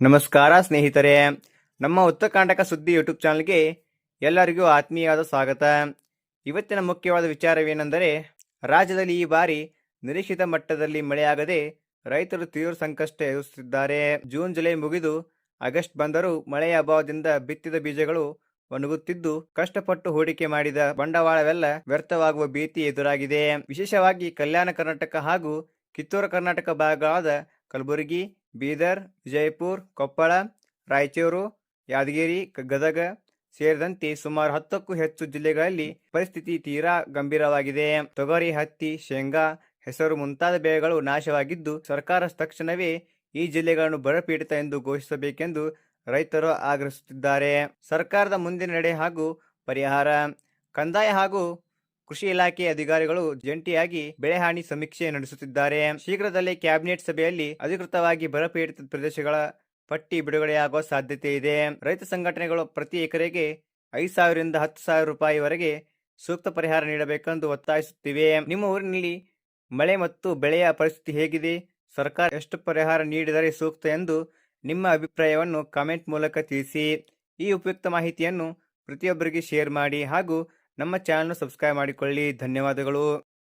ನಮಸ್ಕಾರ ಸ್ನೇಹಿತರೆ, ನಮ್ಮ ಉತ್ತರಕರ್ನಾಟಕ ಸುದ್ದಿ ಯೂಟ್ಯೂಬ್ ಚಾನಲ್ಗೆ ಎಲ್ಲರಿಗೂ ಆತ್ಮೀಯವಾದ ಸ್ವಾಗತ. ಇವತ್ತಿನ ಮುಖ್ಯವಾದ ವಿಚಾರವೇನೆಂದರೆ, ರಾಜ್ಯದಲ್ಲಿ ಈ ಬಾರಿ ನಿರೀಕ್ಷಿತ ಮಟ್ಟದಲ್ಲಿ ಮಳೆಯಾಗದೆ ರೈತರು ತೀವ್ರ ಸಂಕಷ್ಟ ಎದುರಿಸುತ್ತಿದ್ದಾರೆ. ಜೂನ್ ಜುಲೈ ಮುಗಿದು ಆಗಸ್ಟ್ ಬಂದರೂ ಮಳೆಯ ಅಭಾವದಿಂದ ಬಿತ್ತಿದ ಬೀಜಗಳು ಒಣಗುತ್ತಿದ್ದು, ಕಷ್ಟಪಟ್ಟು ಹೂಡಿಕೆ ಮಾಡಿದ ಬಂಡವಾಳವೆಲ್ಲ ವ್ಯರ್ಥವಾಗುವ ಭೀತಿ ಎದುರಾಗಿದೆ. ವಿಶೇಷವಾಗಿ ಕಲ್ಯಾಣ ಕರ್ನಾಟಕ ಹಾಗೂ ಕಿತ್ತೂರು ಕರ್ನಾಟಕ ಭಾಗಗಳಾದ ಕಲಬುರಗಿ, ಬೀದರ್, ವಿಜಯಪುರ, ಕೊಪ್ಪಳ, ರಾಯಚೂರು, ಯಾದಗಿರಿ, ಗದಗ ಸೇರಿದಂತೆ ಸುಮಾರು 10ಕ್ಕೂ ಹೆಚ್ಚು ಜಿಲ್ಲೆಗಳಲ್ಲಿ ಪರಿಸ್ಥಿತಿ ತೀರಾ ಗಂಭೀರವಾಗಿದೆ. ತೊಗರಿ, ಹತ್ತಿ, ಶೇಂಗಾ, ಹೆಸರು ಮುಂತಾದ ಬೆಳೆಗಳು ನಾಶವಾಗಿದ್ದು, ಸರ್ಕಾರ ತಕ್ಷಣವೇ ಈ ಜಿಲ್ಲೆಗಳನ್ನು ಬರಪೀಡಿತ ಎಂದು ಘೋಷಿಸಬೇಕೆಂದು ರೈತರು ಆಗ್ರಹಿಸುತ್ತಿದ್ದಾರೆ. ಸರ್ಕಾರದ ಮುಂದಿನ ನಡೆ ಹಾಗೂ ಪರಿಹಾರ. ಕಂದಾಯ ಹಾಗೂ ಕೃಷಿ ಇಲಾಖೆ ಅಧಿಕಾರಿಗಳು ಜಂಟಿಯಾಗಿ ಬೆಳೆಹಾನಿ ಸಮೀಕ್ಷೆ ನಡೆಸುತ್ತಿದ್ದಾರೆ. ಶೀಘ್ರದಲ್ಲೇ ಕ್ಯಾಬಿನೆಟ್ ಸಭೆಯಲ್ಲಿ ಅಧಿಕೃತವಾಗಿ ಬರಪೀಡಿತ ಪ್ರದೇಶಗಳ ಪಟ್ಟಿ ಬಿಡುಗಡೆಯಾಗುವ ಸಾಧ್ಯತೆ ಇದೆ. ರೈತ ಸಂಘಟನೆಗಳು ಪ್ರತಿ ಎಕರೆಗೆ 5,000 ರಿಂದ 10,000 ರೂಪಾಯಿವರೆಗೆ ಸೂಕ್ತ ಪರಿಹಾರ ನೀಡಬೇಕೆಂದು ಒತ್ತಾಯಿಸುತ್ತಿವೆ. ನಿಮ್ಮ ಊರಿನಲ್ಲಿ ಮಳೆ ಮತ್ತು ಬೆಳೆಯ ಪರಿಸ್ಥಿತಿ ಹೇಗಿದೆ? ಸರ್ಕಾರ ಎಷ್ಟು ಪರಿಹಾರ ನೀಡಿದರೆ ಸೂಕ್ತ ಎಂದು ನಿಮ್ಮ ಅಭಿಪ್ರಾಯವನ್ನು ಕಾಮೆಂಟ್ ಮೂಲಕ ತಿಳಿಸಿ. ಈ ಉಪಯುಕ್ತ ಮಾಹಿತಿಯನ್ನು ಪ್ರತಿಯೊಬ್ಬರಿಗೆ ಶೇರ್ ಮಾಡಿ ಹಾಗೂ ನಮ್ಮ ಚಾನಲ್ ಸಬ್ಸ್ಕ್ರೈಬ್ ಮಾಡಿಕೊಳ್ಳಿ. ಧನ್ಯವಾದಗಳು.